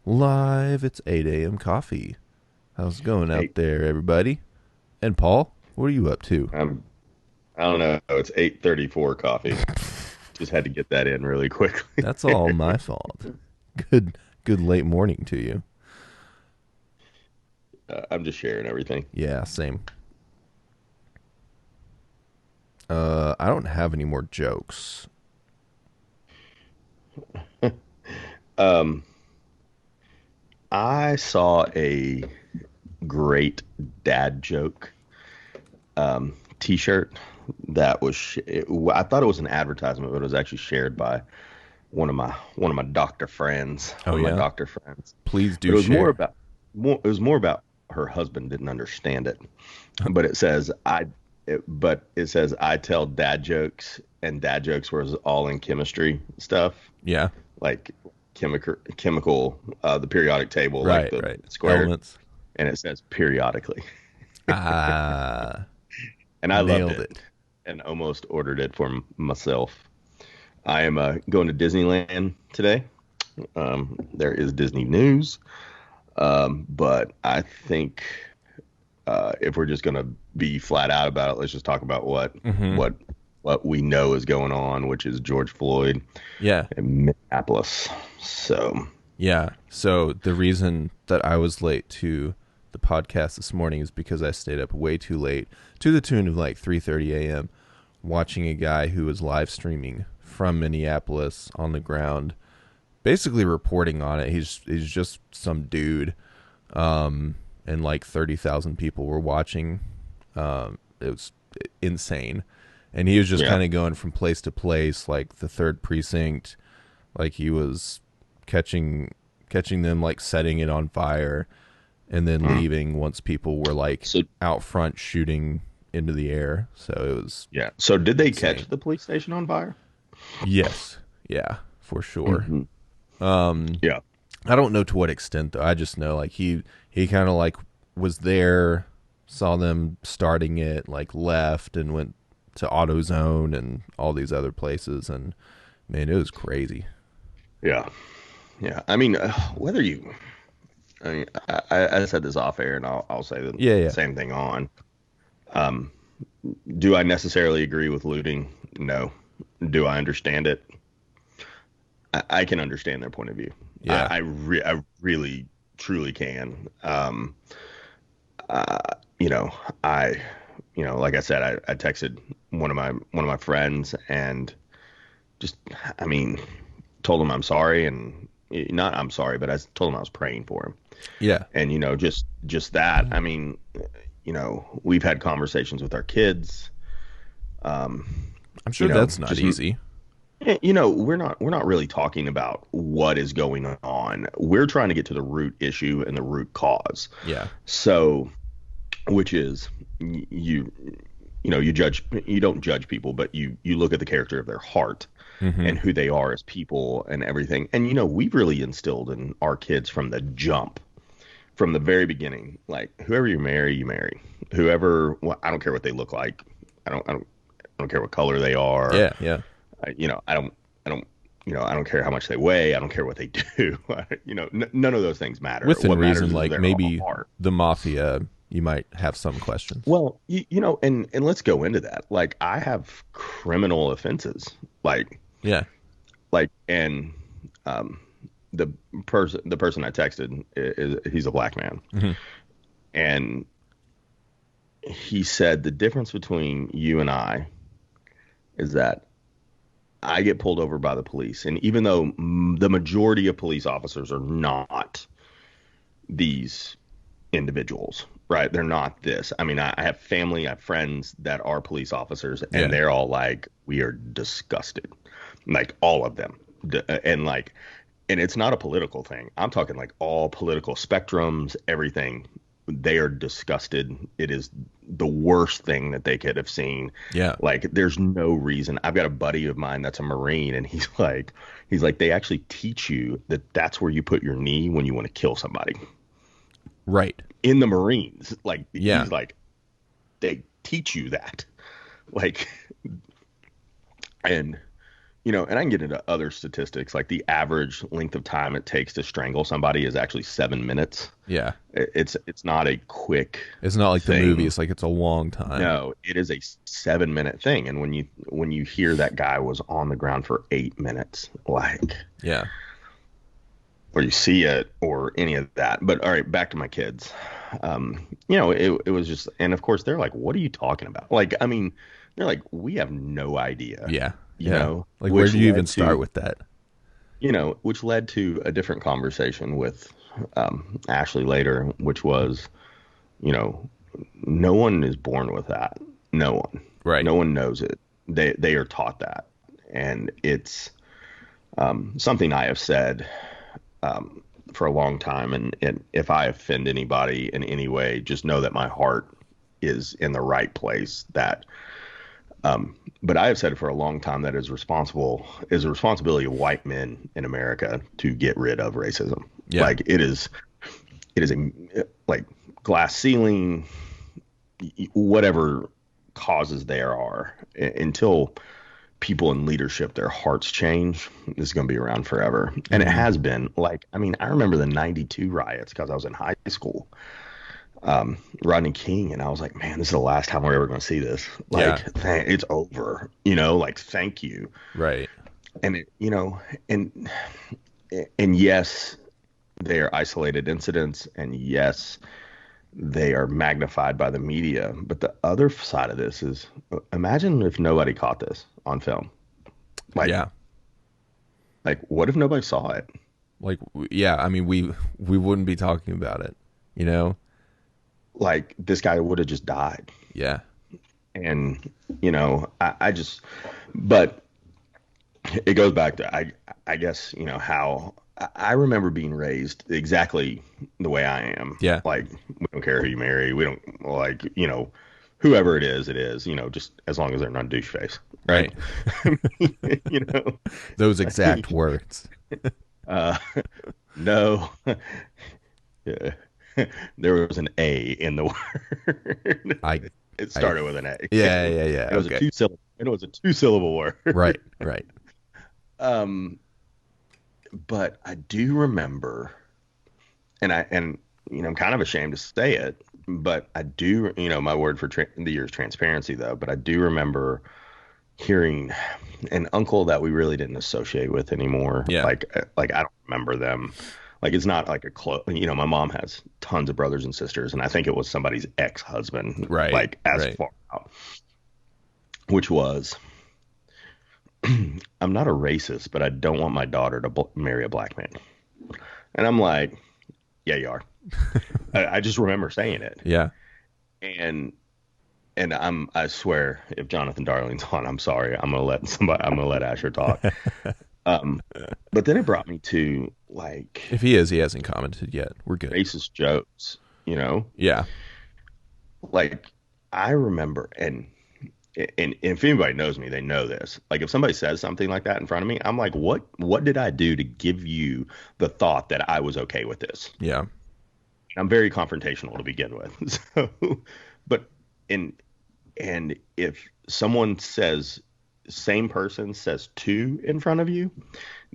Live, it's 8 a.m. coffee. How's it going out Eight. there, everybody? And Paul, what are you up to? I don't know. It's 8:34 coffee. Just had to get that in really quickly. That's all my fault. Good late morning to you. I'm just sharing everything. Yeah, same. I don't have any more jokes. Um, I saw a great dad joke t-shirt that was I thought it was an advertisement, but it was actually shared by one of my doctor friends, Oh one of my yeah? doctor friends. Please But do share. it was more about her husband didn't understand it. But it says I tell dad jokes, and dad jokes was all in chemistry stuff, Yeah. like chemical, the periodic table, like Right, the right. square, Elements. and it says periodically. Ah, And I loved nailed it it. and almost ordered it for myself. I am going to Disneyland today. There is Disney news, but I think if we're just going to be flat out about it, let's just talk about Mhm. what what we know is going on, which is George Floyd Yeah. in Minneapolis. So, Yeah. So the reason that I was late to the podcast this morning is because I stayed up way too late, to the tune of like 3:30 a.m., watching a guy who was live streaming from Minneapolis on the ground, basically reporting on it. He's just some dude, and like 30,000 people were watching. It was insane, and he was just yeah. kind of going from place to place, like the third precinct, like he was catching catching them like setting it on fire and then Mm. leaving once people were like So, out front shooting into the air. So it was yeah. So, did they catch insane. the police station on fire? Yes. Yeah, for sure. Hmm. Um Yeah. I don't know to what extent though. I just know like he kind of like was there, saw them starting it, like left and went to AutoZone and all these other places, and man, it was crazy. Yeah. Yeah. I mean, I said this off air, and I'll say the Yeah, yeah. same thing on. Um, do I necessarily agree with looting? No. Do I understand it? I can understand their point of view. Yeah. I really truly can. Uh, you know, I, like I said, I texted one of my friends and just, I mean, told him I'm sorry, and not I'm sorry, but I told him I was praying for him. Yeah. And just that. I mean, we've had conversations with our kids. Um, I'm sure that's not just easy. we're not really talking about what is going on. We're trying to get to the root issue and the root cause. Yeah. So, which is you you don't judge people, but you look at the character of their heart Hmm. and who they are as people and everything. And we've really instilled in our kids from the jump, from the very beginning, like whoever you marry. Whoever, well, I don't care what they look like. I don't care what color they are. Yeah, yeah. I don't care how much they weigh. I don't care what they do. None of those things matter. Within What reason, matters is like their maybe heart. the mafia, you might have some questions. Well, and let's go into that. Like, I have criminal offenses. Like, Yeah. and um, the person I texted he's a black man, Hmm. and he said the difference between you and I is that I get pulled over by the police, and even though the majority of police officers are not these individuals, right? They're not this. I mean, I have family, I have friends that are police officers, and Yeah. they're all like, we are disgusted, like all of them, and like, and it's not a political thing. I'm talking like all political spectrums, everything. They are disgusted. It is the worst thing that they could have seen. Yeah. Like, there's no reason. I've got a buddy of mine that's a Marine, and he's like, they actually teach you that that's where you put your knee when you want to kill somebody Right. in the Marines. Like, Yeah. he's like, they teach you that. Like, and and I can get into other statistics, like the average length of time it takes to strangle somebody is actually 7 minutes. Yeah. It's not a quick It's not like the movie. thing. It's like it's a long time. No, it is a 7 minute thing. And when you hear that guy was on the ground for 8 minutes, like, Yeah. or you see it or any of that. But all right, back to my kids. It was just, and of course they're like, "What are you talking about?" Like, I mean, they're like, "We have no idea." Yeah. You Yeah. know, Like, where which do you even led start to, with that? which led to a different conversation with Ashley later, which was, you know, no one is born with that. No one. Right. No one knows it. They are taught that, and it's something I have said for a long time. And if I offend anybody in any way, just know that my heart is in the right place. But I have said it for a long time that is a responsibility of white men in America to get rid of racism. Yeah. Like it is a like glass ceiling, whatever causes there are, until people in leadership, their hearts change, this is going to be around forever. And it has been. Like, I mean, I remember the 92 riots because I was in high school, Rodney King, and I was like, man, this is the last time we're ever going to see this. Like, it's over, like, thank you. Right. And and yes, they are isolated incidents, and yes, they are magnified by the media. But the other side of this is, imagine if nobody caught this on film. Like, Yeah. like, what if nobody saw it? Like, yeah, I mean, we wouldn't be talking about it, you know? Like, this guy would have just died. Yeah. And, I just, but it goes back to, I guess, how I remember being raised exactly the way I am. Yeah. Like, we don't care who you marry. We don't, like, whoever it is, just as long as they're not douche face. Right. you know, Those exact words. No. Yeah. There was an A in the word. It started with an A. Yeah. It was okay. it was a 2-syllable word. Right. But I do remember, and I'm kind of ashamed to say it, but I do, my word for the year is transparency, though. But I do remember hearing an uncle that we really didn't associate with anymore. Yeah. Like I don't remember them. Like, it's not like a close, my mom has tons of brothers and sisters, and I think it was somebody's ex-husband, Right. like, as far out, which was, I'm not a racist, but I don't want my daughter to marry a black man. And I'm like, yeah, you are. I just remember saying it. Yeah. And I swear, if Jonathan Darling's on, I'm sorry. I'm gonna let Asher talk. But then it brought me to, like, If he hasn't commented yet. We're good. racist jokes, Yeah. Like, I remember, and if anybody knows me, they know this. Like, if somebody says something like that in front of me, I'm like, what did I do to give you the thought that I was okay with this? Yeah. I'm very confrontational to begin with. So, but and if someone same person says two in front of you,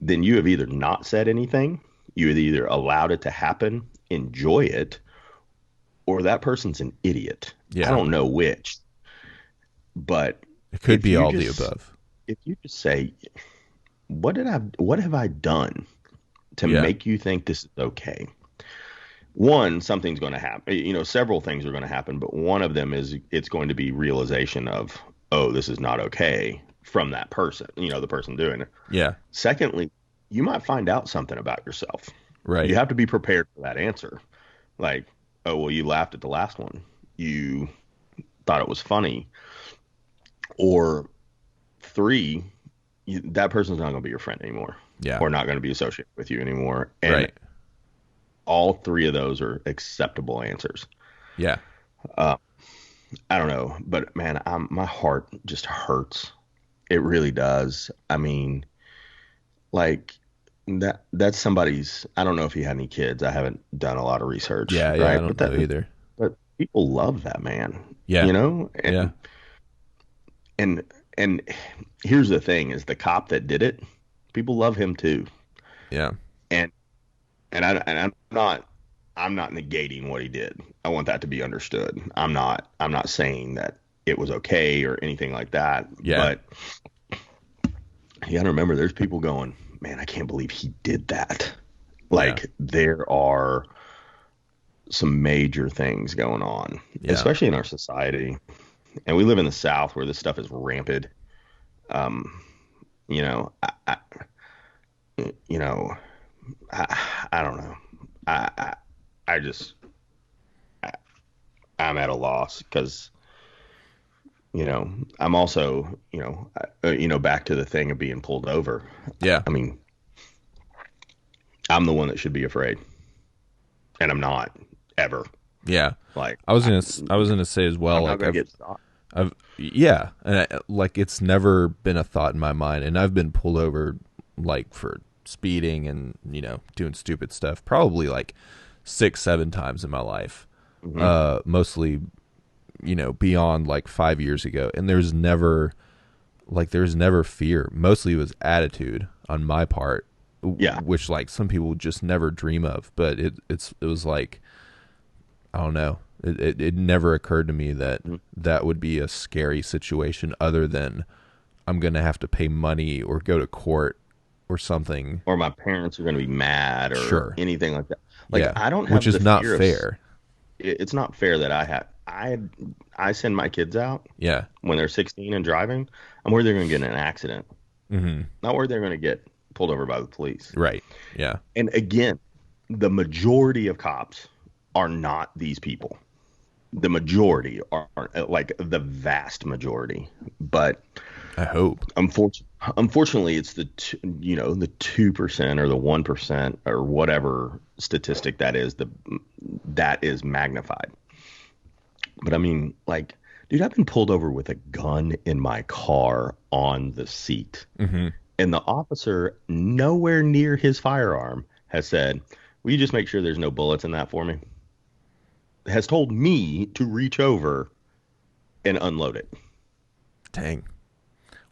then you have either not said anything, you have either allowed it to happen, enjoy it, or that person's an idiot. Yeah. I don't know which, but It could be all the above. If you just say, what have I done to make you think this is okay? One, something's going to happen. Several things are going to happen, but one of them is it's going to be realization of, oh, this is not okay from that person, the person doing it. Yeah. Secondly, you might find out something about yourself. Right. You have to be prepared for that answer. Like, oh, well, you laughed at the last one. You thought it was funny. Or 3, that person's not going to be your friend anymore. Yeah. Or not going to be associated with you anymore. And right. all 3 of those are acceptable answers. Yeah. I don't know, but man, my heart just hurts. It really does. I mean, like, that's somebody's. I don't know if he had any kids. I haven't done a lot of research. Yeah. right? I don't know either. But people love that man. Yeah. And, yeah. And and here's the thing: is the cop that did it, people love him too, Yeah. and I'm not negating what he did. I want that to be understood. I'm not saying that it was okay or anything like that. Yeah. But you got to remember, there's people going, man, I can't believe he did that. Like there are some major things going on, especially in our society. And we live in the South where this stuff is rampant. You know, you know, I don't know. I just, I'm at a loss because, you know, I'm also, back to the thing of being pulled over. Yeah. I mean, I'm the one that should be afraid, and I'm not ever. Yeah. Like I was gonna say as well. I'm like not gonna get stopped. And like it's never been a thought in my mind, and I've been pulled over like for speeding and doing stupid stuff probably like 6-7 times in my life. Mostly beyond like 5 years ago, and there's never fear. Mostly it was attitude on my part, which like some people just never dream of. But it was like, I don't know, it never occurred to me that that would be a scary situation, other than I'm gonna have to pay money or go to court or something, or my parents are gonna be mad, or anything like that. Like I don't have, which is not fair. It's not fair that I send my kids out when they're 16 and driving. I'm worried they're going to get in an accident. Not worried they're going to get pulled over by the police. Right. Yeah. And again, the majority of cops are not these people. The majority are like the vast majority. But I hope. Unfortunately, it's the 2% or the 1% or whatever statistic that is magnified. But I mean, like, dude, I've been pulled over with a gun in my car on the seat, and the officer, nowhere near his firearm, has said, "Will you just make sure there's no bullets in that for me?" Has told me to reach over and unload it. Dang.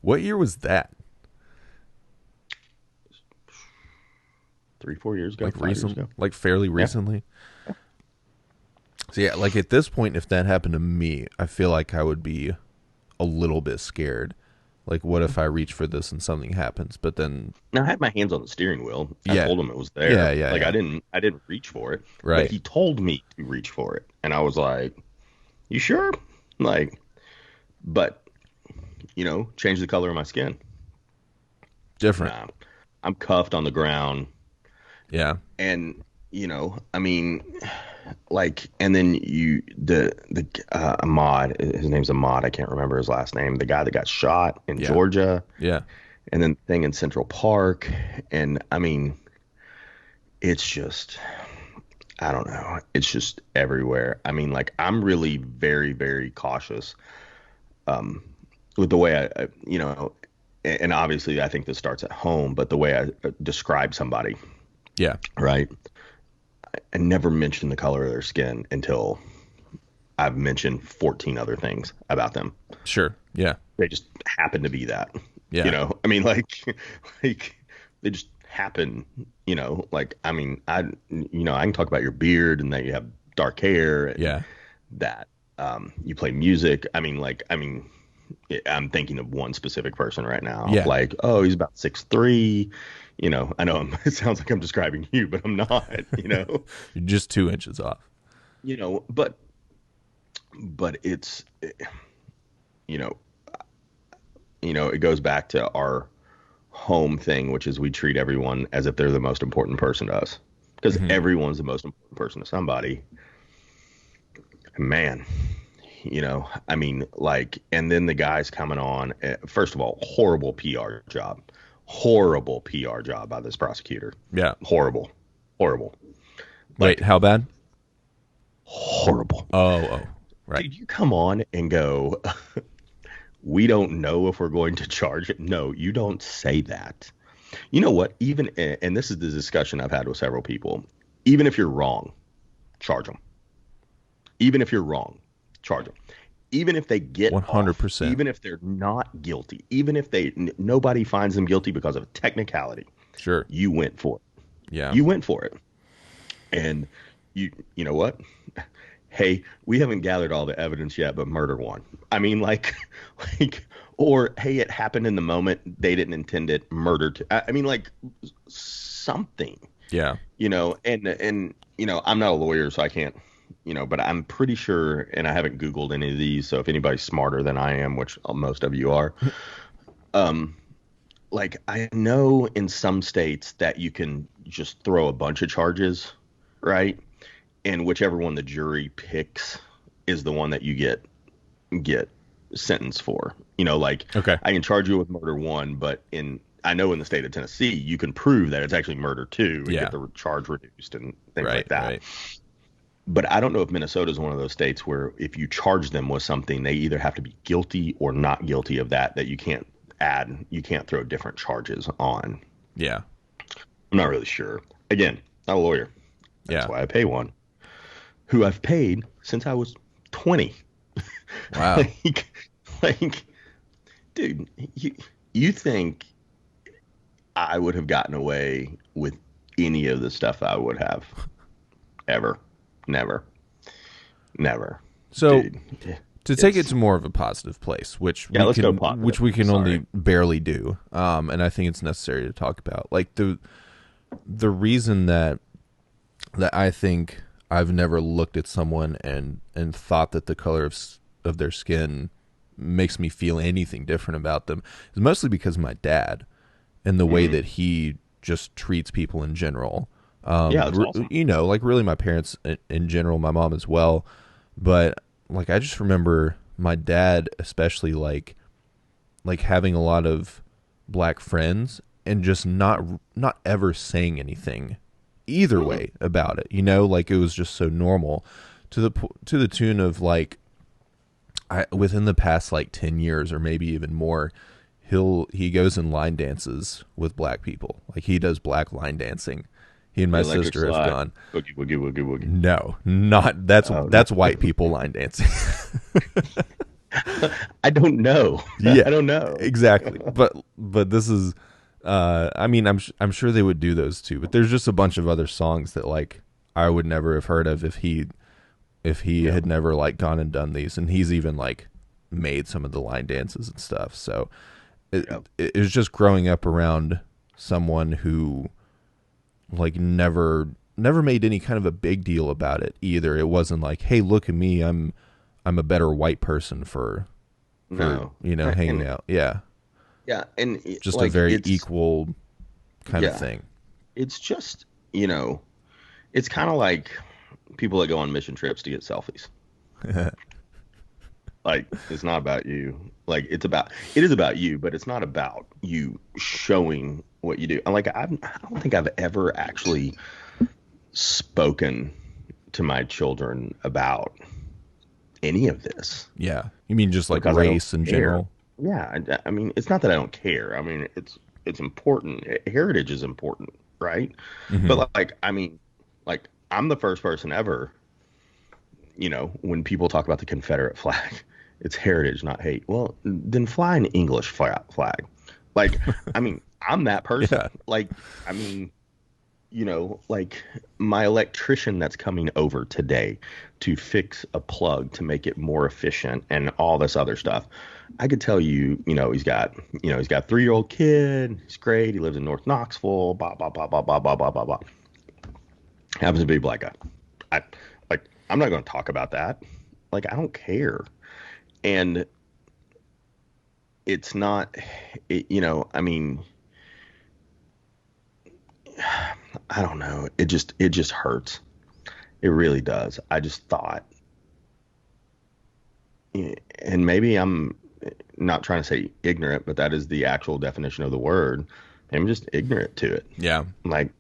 What year was that? 3-4 years ago. Like 5 years ago. Like fairly recently. So yeah, like at this point, if that happened to me, I feel like I would be a little bit scared. Like, what if I reach for this and something happens? But then, now I had my hands on the steering wheel. I told him it was there. Yeah. Like I didn't reach for it. Right. But he told me to reach for it, and I was like, "You sure?" Like, but change the color of my skin. Different. Nah, I'm cuffed on the ground. Yeah. And I mean, like, and then Ahmad, his name's Ahmad, I can't remember his last name, the guy that got shot in Georgia. Yeah. And then the thing in Central Park. And I mean, it's just, I don't know. It's just everywhere. I mean, like, I'm really very, very cautious with the way I and obviously I think this starts at home, but the way I describe somebody. Yeah. Right. I never mention the color of their skin until I've mentioned 14 other things about them. Sure. Yeah. They just happen to be that. Yeah. I mean, like they just happen, like, I mean, I can talk about your beard and that you have dark hair. And that you play music. I'm thinking of one specific person right now. Yeah. Like, oh, he's about 6'3". I know it sounds like I'm describing you, but I'm not, You're just 2 inches off. But it's, it goes back to our home thing, which is we treat everyone as if they're the most important person to us, because everyone's the most important person to somebody. Man, I mean, like, and then the guys coming on, first of all, horrible PR job by this prosecutor. Yeah. Horrible. Wait, how bad? Horrible. Oh, right. Did you come on and go, we don't know if we're going to charge it? No, you don't say that. You know what? Even, and this is the discussion I've had with several people, even if you're wrong, charge them. Even if you're wrong, charge them. even if they get off, 100%. even if they're not guilty, even if nobody finds them guilty because of technicality, Sure. you went for it. Yeah. You went for it. And you know what? Hey, we haven't gathered all the evidence yet, but murder won. I mean, like, or hey, it happened in the moment. They didn't intend it. Murder. I mean, like something. Yeah. And I'm not a lawyer, so I can't. But I'm pretty sure, and I haven't Googled any of these. So if anybody's smarter than I am, which most of you are, like I know in some states that you can just throw a bunch of charges, right? And whichever one the jury picks is the one that you get sentenced for. Like Okay. I can charge you with murder one, but I know in the state of Tennessee you can prove that it's actually murder two and Yeah. get the charge reduced and things Right. like that. Right. But I don't know if Minnesota is one of those states where if you charge them with something, they either have to be guilty or not guilty of that you can't throw different charges on. Yeah. I'm not really sure. Again, not a lawyer. That's Yeah. why I pay one who I've paid since I was 20. Wow. like, dude, you think I would have gotten away with any of the stuff I would have? Ever. Never. So Dude, to take it to more of a positive place, which let's go positive. which we can Sorry. only barely do, and I think it's necessary to talk about, like the reason that I think I've never looked at someone and thought that the color of their skin makes me feel anything different about them is mostly because of my dad and the way that he just treats people in general. That's awesome. Like really my parents in general, my mom as well. But like, I just remember my dad, especially like having a lot of black friends and just not ever saying anything either way about it. Like it was just so normal to the tune of like, within the past like 10 years or maybe even more, he goes and line dances with black people. Like he does black line dancing. He and my sister have gone. Boogie, woogie, woogie, woogie. No, not that's white people line dancing. I don't know. Yeah, I don't know. Exactly. But this is, I mean, I'm sure they would do those too. But there's just a bunch of other songs that like I would never have heard of if he had never like gone and done these. And he's even like made some of the line dances and stuff. So it was just growing up around someone who like never made any kind of a big deal about it either. It wasn't like, hey, look at me, I'm a better white person for hanging out. Yeah, and just like, a very equal kind of thing. It's just it's kind of like people that go on mission trips to get selfies. Like it's not about you. Like it is about you, but it's not about you showing what you do. Like I don't think I've ever actually spoken to my children about any of this. Yeah, you mean just like Because race in general? Yeah, I mean it's not that I don't care. I mean it's important. Heritage is important, right? Mm-hmm. But like I mean, like I'm the first person ever. When people talk about the Confederate flag, it's heritage, not hate. Well, then fly an English flag. Like, I mean, I'm that person. Yeah. Like, I mean, like my electrician that's coming over today to fix a plug to make it more efficient and all this other stuff. I could tell you, he's got a 3-year-old kid. He's great. He lives in North Knoxville. Blah, blah, blah, blah, blah, blah, blah, blah, blah. Happens to be a black guy. I'm not going to talk about that. Like, I don't care. And it's not, I mean, I don't know. It just hurts. It really does. I just thought, and maybe I'm not trying to say ignorant, but that is the actual definition of the word. I'm just ignorant to it. Yeah. Like,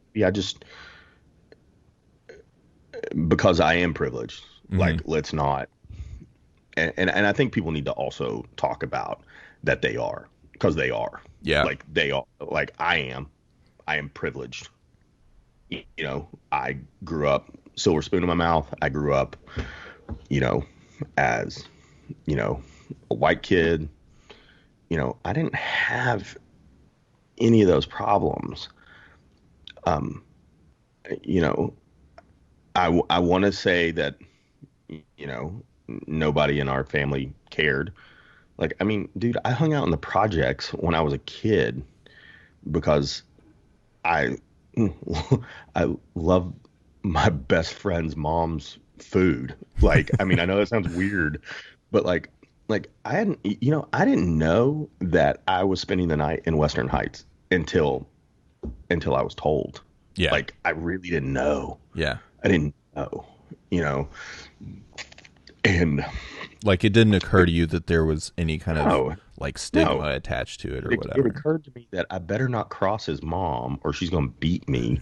because I am privileged. Mm-hmm. Like, let's not. And I think people need to also talk about that they are, because they are. Yeah. Like they are. Like I am privileged. I grew up silver spoon in my mouth. I grew up, as you know, a white kid. I didn't have any of those problems. Um, you know, I want to say that, nobody in our family cared. Like, I mean, dude, I hung out in the projects when I was a kid because I I love my best friend's mom's food. Like, I mean, I know that sounds weird, but I didn't know that I was spending the night in Western Heights until I was told. Yeah. Like, I really didn't know. Yeah. I didn't know, you know, and Like it didn't occur to you that there was any kind of no, like no. stigma attached to it or It whatever. occurred to me that I better not cross his mom or she's going to beat me.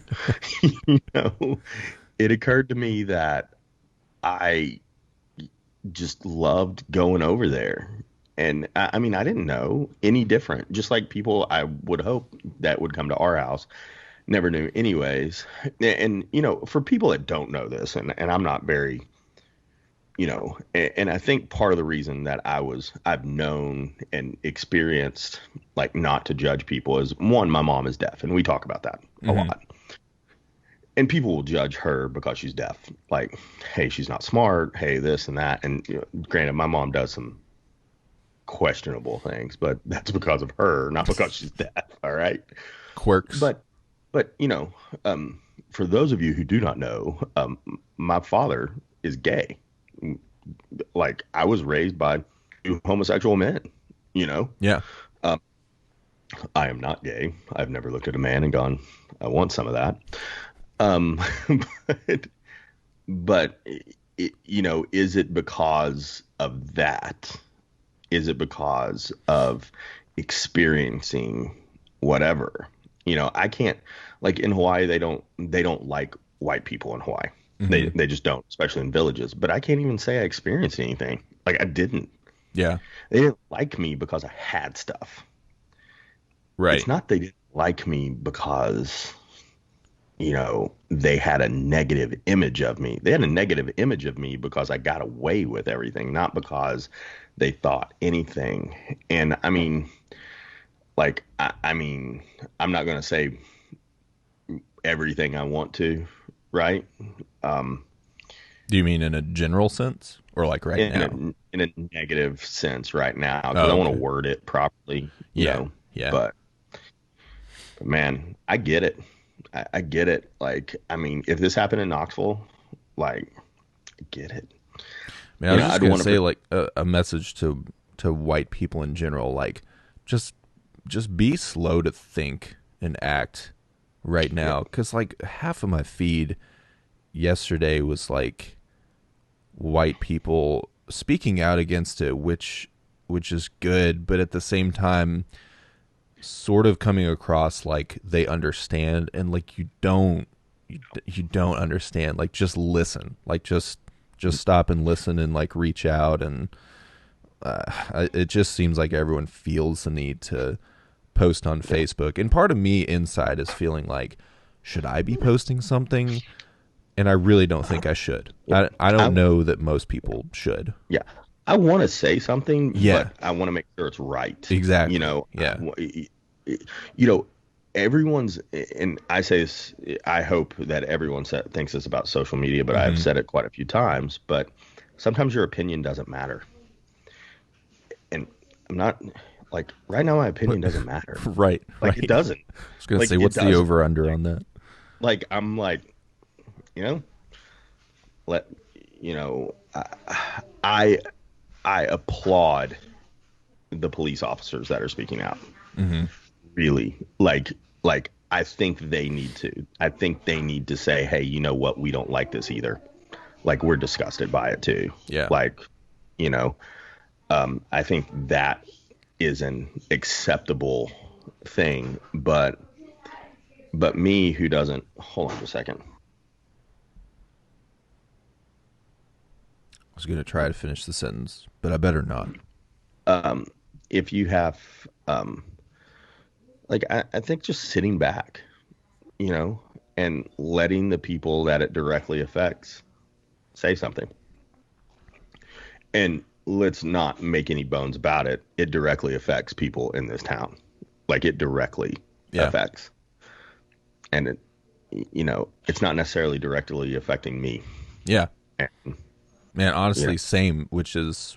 know, it occurred to me that I just loved going over there. And I mean, I didn't know any different. Just like people I would hope that would come to our house never knew anyways. And, for people that don't know this, and I'm not very, and I think part of the reason that I've known and experienced like not to judge people is one, my mom is deaf, and we talk about that a Hmm. lot. And people will judge her because she's deaf. Like, hey, she's not smart. Hey, this and that. And granted, my mom does some questionable things, but that's because of her, not because she's deaf. All right. Quirks. But, but for those of you who do not know, my father is gay. Like, I was raised by two homosexual men. You know, Yeah. um, I am not gay. I've never looked at a man and gone, I want some of that. Um, but But is it because of that? Is it because of experiencing whatever? I can't, like, in Hawaii they don't like white people in Hawaii. They Hmm. they just don't, especially in villages. But I can't even say I experienced anything. Like, I didn't. Yeah. They didn't like me because I had stuff. It's Right. not they didn't like me because they had a negative image of me. They had a negative image of me because I got away with everything, not because they thought anything. And I mean, I'm not going to say everything I want to, right? Um, Do you mean in a general sense or like right in now? a negative sense right now, because Oh, I want to okay. word it properly, Yeah. Yeah. but man, I get it. I get it. Like, I mean, if this happened in Knoxville, like, I get it. Man, I was I just don't gonna want say to. like a message to white people in general, like just just be slow to think and act right Yeah, now, because like half of my feed yesterday was like white people speaking out against it, which is good, but at the same time, sort of coming across like they understand, and like you don't understand. Like just listen, like just stop and listen and like reach out and it just seems like everyone feels the need to post on yeah, Facebook. And part of me inside is feeling like, should I be posting something? And I really don't think I should. yeah. I don't I know that most people should. yeah. I want to say something, Yeah, but I want to make sure it's right. You exactly. know, Yeah. you know, everyone's, and I say this, I hope that everyone thinks this about social media, but I've Hmm. said it quite a few times. But sometimes your opinion doesn't matter, and I'm not like right now. My opinion doesn't matter. Right, Like, it right. I doesn't. was gonna Like, say, it what's the doesn't. over under Like, on that? I'm like, you know, let you know, I I applaud the police officers that are speaking out. Hmm. Really, I think they need to. I think they need to say, hey, you know what? We don't like this either. Like, we're disgusted by it too. Yeah. Like, you know, I think that is an acceptable thing. But me, who doesn't, hold on a second. I was gonna try to finish the sentence, but I better not. Um, if you have, I think just sitting back, and letting the people that it directly affects say something. And let's not make any bones about it. It directly affects people in this town. Like it directly Yeah. affects. And it, it's not necessarily directly affecting me. Yeah. And, Man, honestly, same, which is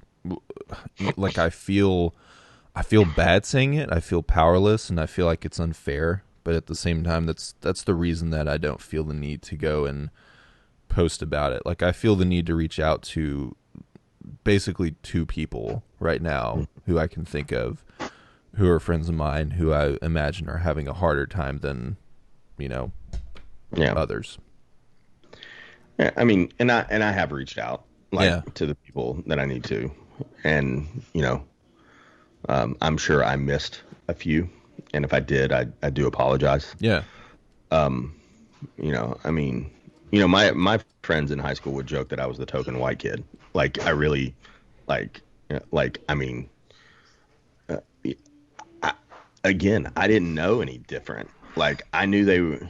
like I feel bad saying it. I feel powerless and I feel like it's unfair, but at the same time that's the reason that I don't feel the need to go and post about it. Like I feel the need to reach out to basically two people right now who I can think of who are friends of mine who I imagine are having a harder time than, others. Yeah, I mean, and I have reached out to the people that I need to, and I'm sure I missed a few, and if I did, I do apologize. Yeah. I mean, my friends in high school would joke that I was the token white kid. Like I really, I mean, again, I didn't know any different. Like I knew they were,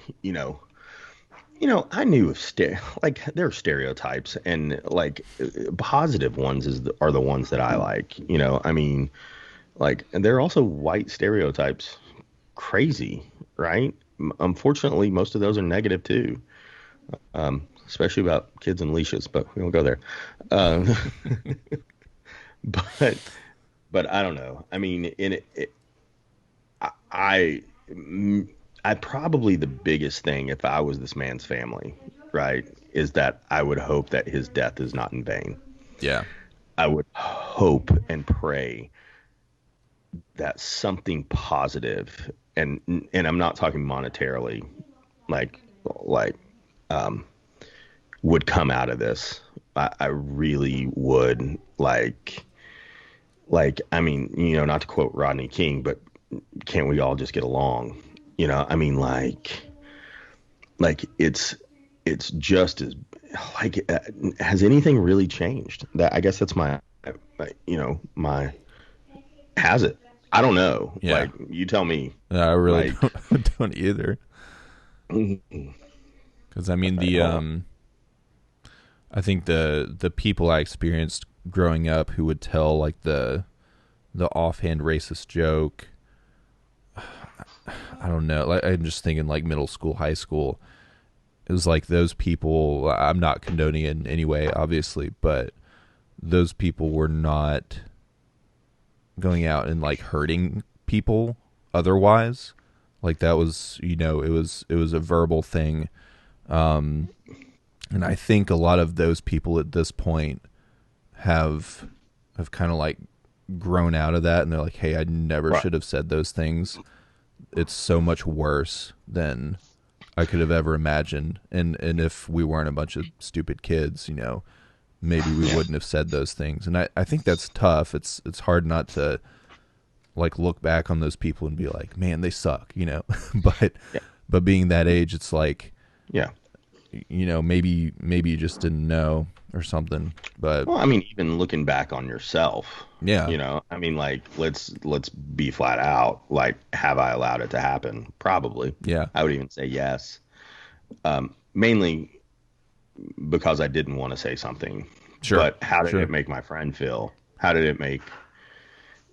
I knew of there are stereotypes and like positive ones are the ones that I like. I mean, and there are also white stereotypes, crazy, right? Unfortunately, most of those are negative too, especially about kids and leashes. But we won't go there. But I don't know. I mean, I probably the biggest thing if I was this man's family, right, is that I would hope that his death is not in vain. Yeah. I would hope and pray that something positive, and I'm not talking monetarily, would come out of this. I really would I mean, not to quote Rodney King, but can't we all just get along? I mean, it's just as has anything really changed? I guess that's my has it? I don't know. Yeah. You tell me. I really don't either. Because I mean I think the people I experienced growing up who would tell like the offhand racist joke. I don't know. Like I'm just thinking like middle school, high school. It was like those people. I'm not condoning it in any way, obviously, but those people were not going out and like hurting people otherwise. Like that was, it was a verbal thing. And I think a lot of those people at this point have kind of like grown out of that, and they're like, hey, I never should have said those things. It's so much worse than I could have ever imagined. And if we weren't a bunch of stupid kids, maybe we wouldn't have said those things. And I think that's tough. It's hard not to like look back on those people and be like, man, they suck, but being that age, it's like, maybe you just didn't know or something. But well, I mean, even looking back on yourself, I mean, let's be flat out. Like, have I allowed it to happen? Probably. Yeah. I would even say yes. Mainly because I didn't want to say something. Sure. But how did it make my friend feel? How did it make,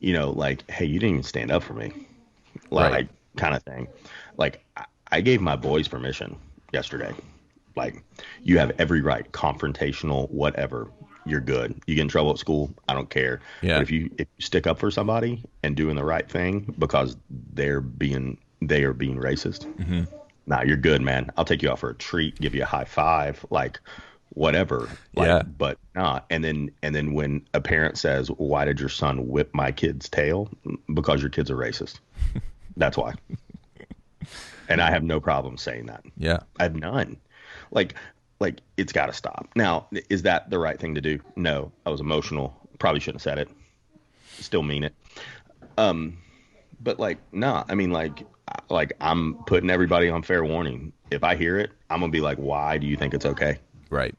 hey, you didn't even stand up for me, kind of thing. Like, I gave my boys permission yesterday. Like, you have every right, confrontational, whatever. You're good. You get in trouble at school, I don't care. Yeah. But if you stick up for somebody and doing the right thing because they are being racist, nah, you're good, man. I'll take you out for a treat, give you a high five, whatever. But not. And then when a parent says, why did your son whip my kid's tail? Because your kid's a racist. That's why. And I have no problem saying that. Yeah. I have none. Like it's got to stop. Now, is that the right thing to do? No, I was emotional. Probably shouldn't have said it. Still mean it. But nah, I mean, I'm putting everybody on fair warning. If I hear it, I'm going to be like, why do you think it's okay? Right.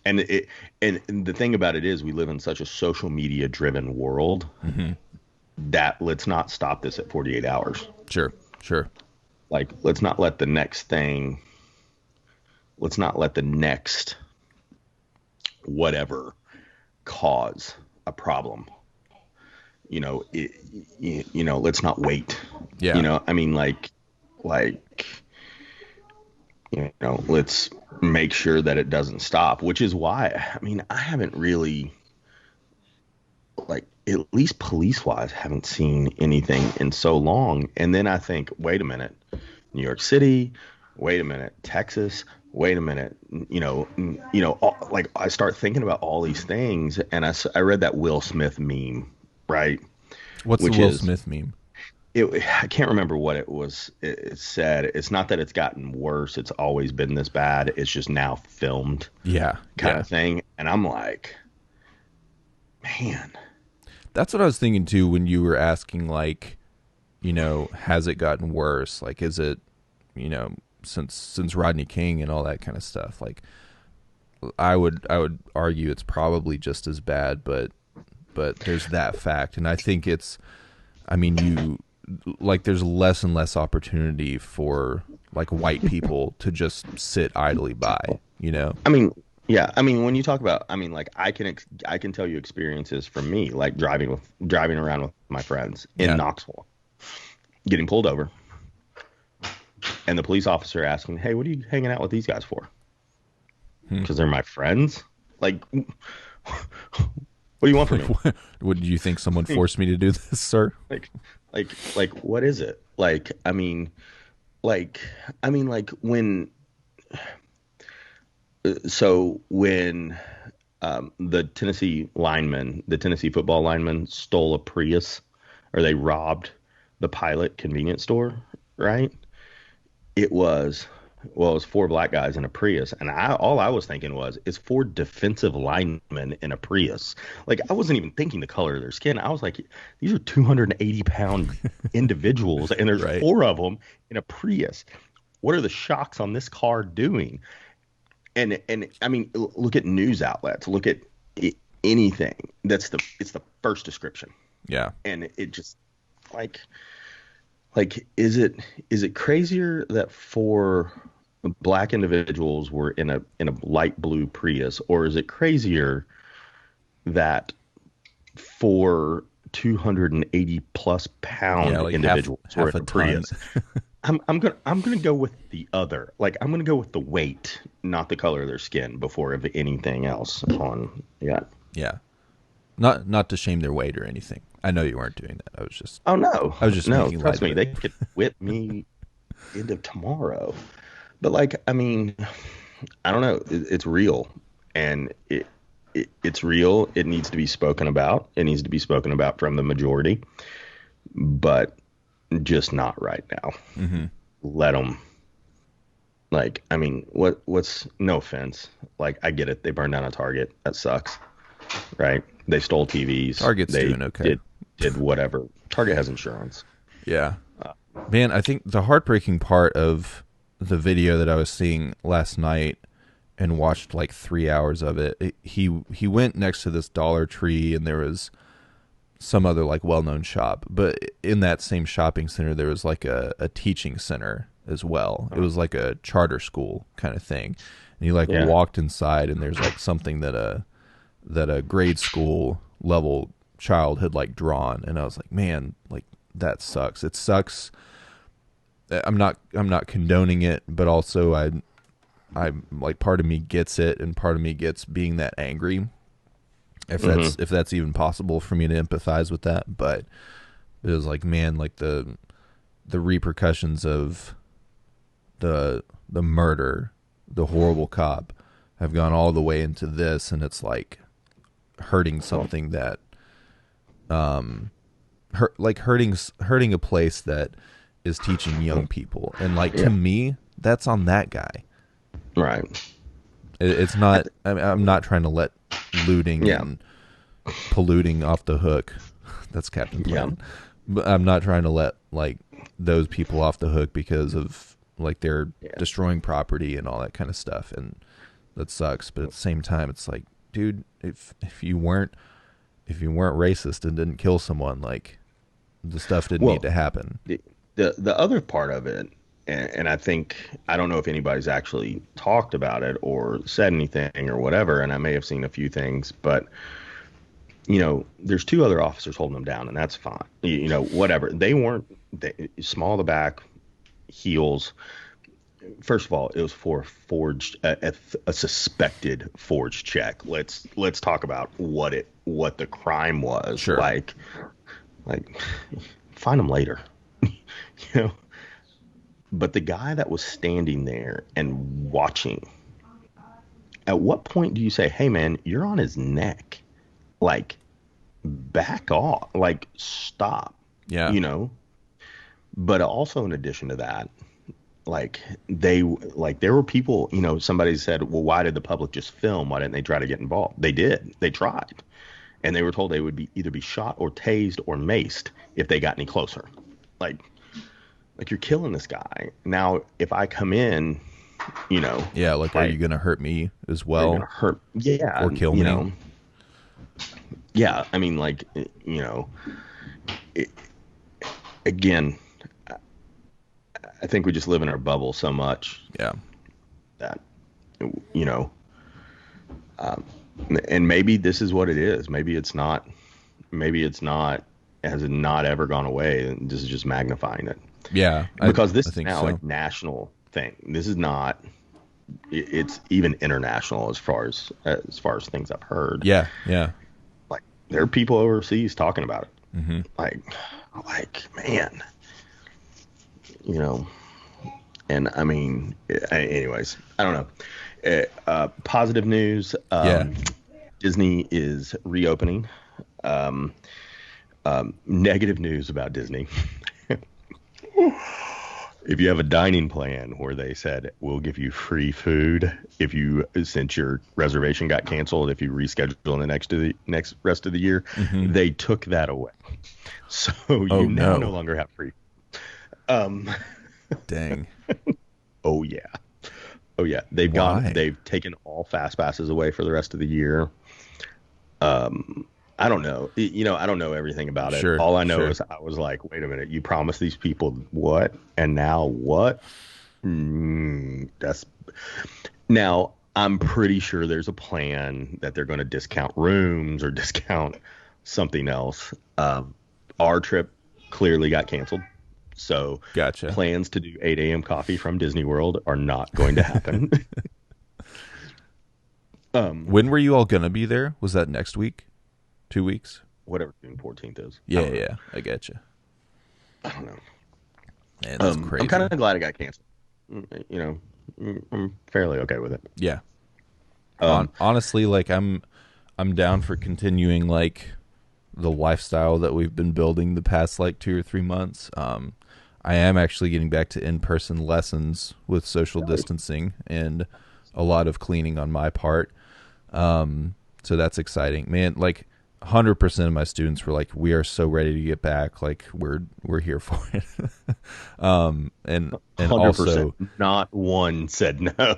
And the thing about it is we live in such a social media driven world that let's not stop this at 48 hours. Sure. Let's not let the next whatever cause a problem. Let's not wait. Yeah. I mean, let's make sure that it doesn't stop, which is why, I mean, I haven't really, like, at least police wise, haven't seen anything in so long. And then I think, wait a minute, New York City, wait a minute, Texas, wait a minute, like I start thinking about all these things. And I read that Will Smith meme, right? What's Which the Will is, Smith meme? I can't remember what it was. It said it's not that it's gotten worse. It's always been this bad. It's just now filmed, Yeah. kind Yeah. of thing. And I'm like, man, That's what I was thinking too when you were asking, like, has it gotten worse? Like, is it, since Rodney King and all that kind of stuff? Like, I would argue it's probably just as bad, but there's that fact, and I think it's, I mean, there's less and less opportunity for like white people to just sit idly by, I mean, yeah, I mean, when you talk about, I mean, like I can tell you experiences from me, like driving around with my friends in Yeah. Knoxville, getting pulled over, and the police officer asking, "Hey, what are you hanging out with these guys for?" Because they're my friends. Like, what do you want from me? Would you think someone forced me to do this, sir? Like, what is it? Like, when, so when the Tennessee football lineman stole a Prius, or they robbed the Pilot convenience store, right? It was, well, it was four black guys in a Prius, and all I was thinking was, it's four defensive linemen in a Prius. Like, I wasn't even thinking the color of their skin. I was like, these are 280-pound individuals, and there's Right. four of them in a Prius. What are the shocks on this car doing? And I mean, look at news outlets. Look at anything. It's the first description, Yeah. and it just like. Like, is it crazier that four black individuals were in a light blue Prius, or is it crazier that four 280 plus pound Yeah, like individuals were half in a a ton. Prius? I'm gonna go with the other. Like, I'm gonna go with the weight, not the color of their skin, before of anything else. Yeah. Not to shame their weight or anything. I know you weren't doing that. Oh no, I was just no, making light trust of me, it. they could whip me into tomorrow. But, like, I mean, I don't know. It's real, and it's real. It needs to be spoken about. It needs to be spoken about from the majority, but just not right now. Mm-hmm. Let them. Like, I mean, what's, no offense. Like, I get it. They burned down a Target. That sucks, right? They stole TVs. Target's they doing okay. Did whatever. Target has insurance. Yeah. Man, I think the heartbreaking part of the video that I was seeing last night and watched like 3 hours of it, he went next to this Dollar Tree, and there was some other like well-known shop, but in that same shopping center there was like a teaching center as well. It was like a charter school kind of thing. And he like Yeah. walked inside, and there's like something that a grade school level child had like drawn, and I was like, man, like that sucks. It sucks. I'm not condoning it, but also I'm like, part of me gets it, and part of me gets being that angry, if that's even possible for me to empathize with that. But it was like, man, like the repercussions of the murder, the horrible cop, have gone all the way into this, and it's like hurting something that hurting a place that is teaching young people, and like, to me, that's on that guy. Right. It's not. I'm not trying to let looting Yeah. and polluting off the hook. That's Captain Planet. Yeah. But I'm not trying to let like those people off the hook because of like they're destroying property and all that kind of stuff, and that sucks. But at the same time, it's like, dude, if you weren't racist and didn't kill someone, like, the stuff didn't need to happen. The other part of it, and I think, I don't know if anybody's actually talked about it or said anything or whatever, and I may have seen a few things, but there's two other officers holding them down, and that's fine. Whatever. They weren't small of the back, heels. First of all, it was for forged a suspected forged check. Let's talk about what the crime was. Sure. Like find them later. you know. But the guy that was standing there and watching, at what point do you say, "Hey man, you're on his neck. Like back off. Like stop." Yeah. But also in addition to that, there were people, somebody said, well, why did the public just film? Why didn't they try to get involved? They did. They tried. And they were told they would either be shot or tased or maced if they got any closer. Like you're killing this guy. Now, if I come in, Yeah, are you going to hurt me as well? Are you gonna hurt? Yeah. Or kill me? Yeah. I mean, again, I think we just live in our bubble so much. Yeah. That, and maybe this is what it is. Maybe it's not. Has it not ever gone away? And this is just magnifying it. Yeah. Because this I is think now so. like national thing. This is not. It's even international as far as things I've heard. Yeah. Yeah. Like there are people overseas talking about it. Mm-hmm. Like man. And I mean, anyways, I don't know. Positive news. Disney is reopening. Negative news about Disney. If you have a dining plan where they said, we'll give you free food since your reservation got canceled, if you reschedule in the next rest of the year, they took that away. So you now no longer have free. Dang. Oh yeah. They've taken all fast passes away for the rest of the year. I don't know. I don't know everything about it. Sure, all I know is I was like, wait a minute, you promised these people what? And now what? Now I'm pretty sure there's a plan that they're going to discount rooms or discount something else. Our trip clearly got canceled. So Gotcha. Plans to do 8 a.m. coffee from Disney World are not going to happen. When were you all going to be there? Was that next week? 2 weeks? Whatever June 14th is. Yeah. I get you. I don't know. Man, that's crazy. I'm kind of glad it got canceled. I'm fairly okay with it. Yeah. Honestly, I'm down for continuing the lifestyle that we've been building the past 2 or 3 months. I am actually getting back to in-person lessons with social distancing and a lot of cleaning on my part. So that's exciting, man. 100% of my students were like, we are so ready to get back. We're here for it. And 100%. Also not one said no.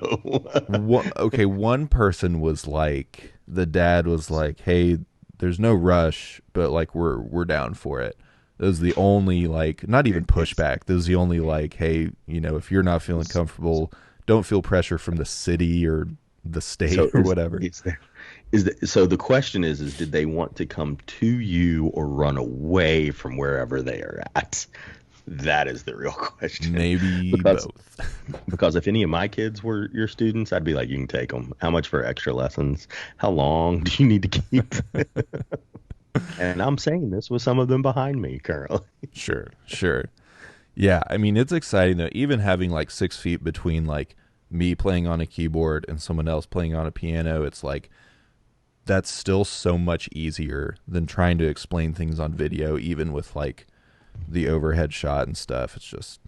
One person was like, the dad was like, hey, there's no rush, but we're down for it. That was the only not even pushback. That was the only hey, if you're not feeling comfortable, don't feel pressure from the city or the state or whatever. So the question is did they want to come to you or run away from wherever they are at? That is the real question. Maybe both. Because if any of my kids were your students, I'd be like, you can take them. How much for extra lessons? How long do you need to keep? And I'm saying this with some of them behind me currently. Sure. Yeah, I mean, it's exciting though. Even having 6 feet between me playing on a keyboard and someone else playing on a piano, it's that's still so much easier than trying to explain things on video, even with the overhead shot and stuff. It's just,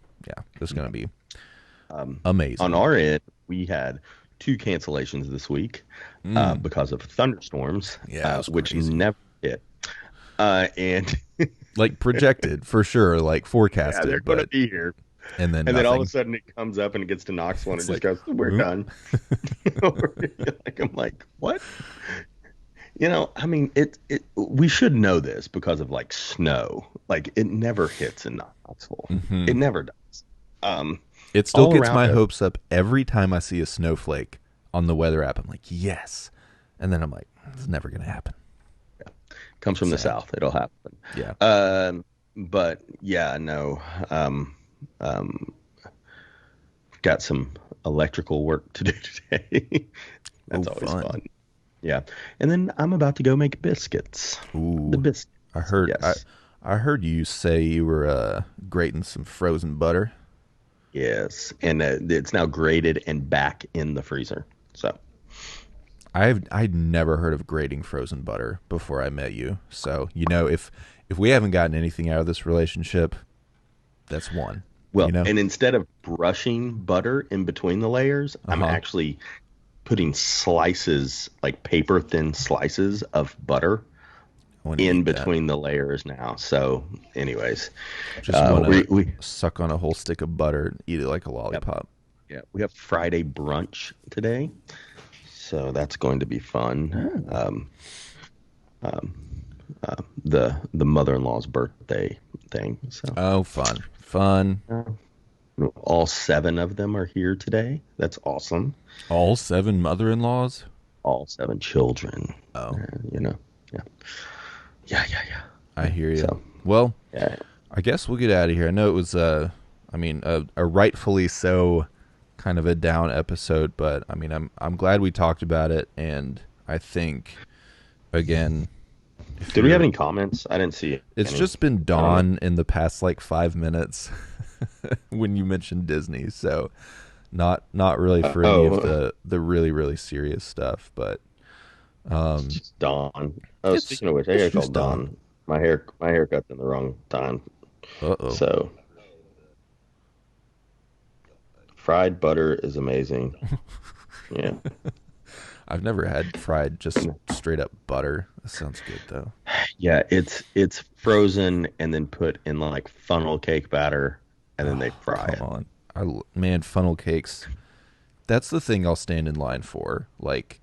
it's going to be amazing. On our end, we had 2 cancellations this week because of thunderstorms, which never hit. And projected for sure, forecasted. Yeah, they're going to be here. And then all of a sudden it comes up and it gets to Knoxville and it just goes, we're done. I'm like, what? I mean, we should know this because of snow. It never hits in Knoxville. Mm-hmm. It never does. It still gets my hopes up every time I see a snowflake on the weather app. I'm like, yes. And then I'm like, it's never going to happen. Yeah. Comes from the Sad. South. It'll happen. Yeah. But yeah, no. Um, um, got some electrical work to do today. Oh, That's always fun. fun. Yeah. And then I'm about to go make biscuits. The Ooh. biscuits. I heard Yes. I heard you say you were grating some frozen butter. Yes. And it's now grated and back in the freezer. So, I'd never heard of grating frozen butter before I met you. So, if we haven't gotten anything out of this relationship, that's one. well, You know? and instead of brushing butter in between the layers, I'm Uh-huh. actually putting slices, like paper thin slices of butter I want to in eat that. between the layers now. So, anyways, Just want to we suck on a whole stick of butter and eat it like a yep, lollipop. yeah, we have Friday brunch today, so that's going to be fun. Ooh. The mother-in-law's birthday thing. So Oh, fun. Fun. all seven of them are here today. That's awesome. All seven mother-in-laws? All seven children. Oh, You know, yeah, yeah. I hear you. So Well, yeah, I guess we'll get out of here. I know it was a rightfully so kind of a down episode, but I mean, I'm glad we talked about it, and I think again, if did we have you're any comments? I didn't see it's any. just been I don't know. dawn in the past like 5 minutes when you mentioned Disney, so not really for any of Oh, the really really serious stuff, but it's um, just Dawn. Oh, it's speaking of which, I it's gotta call just dawn. Dawn. My haircut's in the wrong time. Uh oh, So fried butter is amazing. Yeah. I've never had fried just straight up butter. That sounds good though. Yeah, it's frozen and then put in like funnel cake batter and then they Oh, fry come it. on, man, funnel cakes. That's the thing I'll stand in line for. Like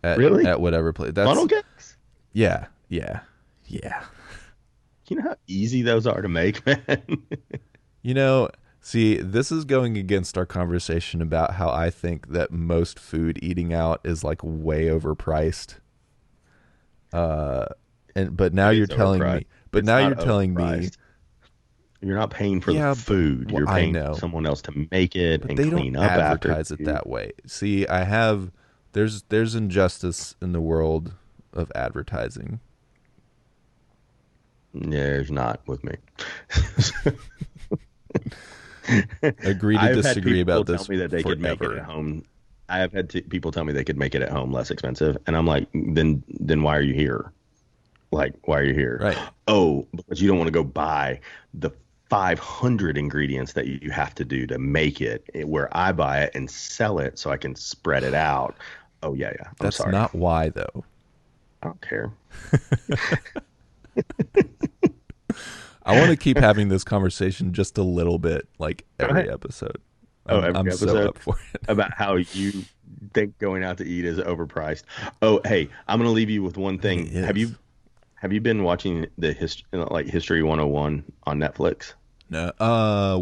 Really? at whatever place. Funnel That's cakes? yeah, yeah, yeah. You know how easy those are to make, man? You know, see, this is going against our conversation about how I think that most food eating out is like way overpriced. Uh, and It is overpriced. but It's now you're not telling me, overpriced. You're not paying for the yeah, food. well, You're I paying for know, someone else to make it but and they don't clean up after advertise it you. that way. See, there's injustice in the world of advertising. There's not with me. Agree to I've had disagree people about tell this me that they could make it at forever. home. I have had people tell me they could make it at home less expensive, and I'm like, then why are you here? Like, why are you here? Right. Oh, because you don't want to go buy the 500 ingredients that you have to do to make it, where I buy it and sell it so I can spread it out. Oh yeah. I'm That's sorry. not why though. I don't care. I want to keep having this conversation just a little bit, like Go every ahead. episode. Oh, I'm every so episode up for it. about how you think going out to eat is overpriced. Oh, hey, I'm gonna leave you with one It thing. is. Have you been watching the History 101 on Netflix? No,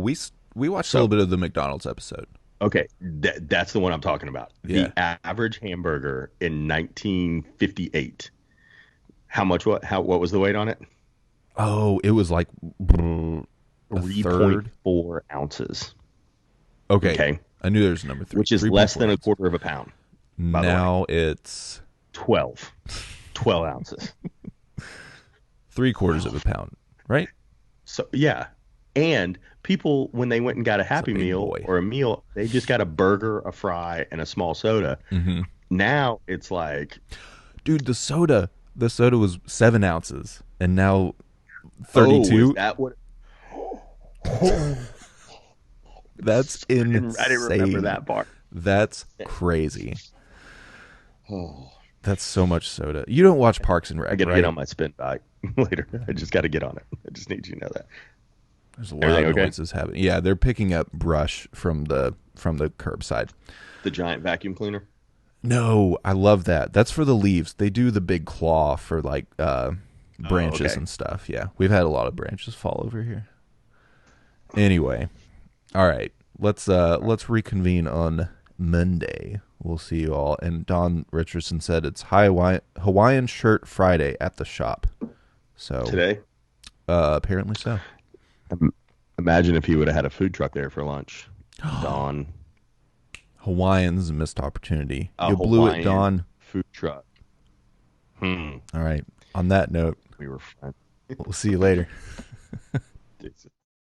we watched a little So, bit of the McDonald's episode. okay, that's the one I'm talking about. Yeah. The average hamburger in 1958. What was the weight on it? Oh, it was like a third. 3.4 ounces. Okay, Okay, I knew there was a number three. which is less 3.4 than a ounces. quarter of a pound, by the way. Now it's 12. 12 ounces. 3/4 of a pound, right? So yeah, and people when they went and got a It's a Happy big Meal boy. or a meal, they just got a burger, a fry, and a small soda. Hmm. Now it's like, Dude, the soda was 7 ounces, and now oh, is 32. that what? That's I didn't remember insane. that part. That's crazy. Oh, That's so much soda. You don't watch Parks and I Rec, got to get right? on my spin bike later. I just got to get on it. I just need you to know that. There's a lot Everything of okay? noises happening. Yeah, they're picking up brush from the curbside. The giant vacuum cleaner. No, I love that. That's for the leaves. They do the big claw for like Oh, branches okay. and stuff. Yeah, we've had a lot of branches fall over here. Anyway, all right. Let's reconvene on Monday. We'll see you all. And Don Richardson said it's Hawaiian Shirt Friday at the shop. So Today, apparently so. im- imagine if he would have had a food truck there for lunch. Dawn, Hawaiian's a missed opportunity. a You blew it, Hawaiian Don. food truck. All right. On that note, We were friends. we'll see you later.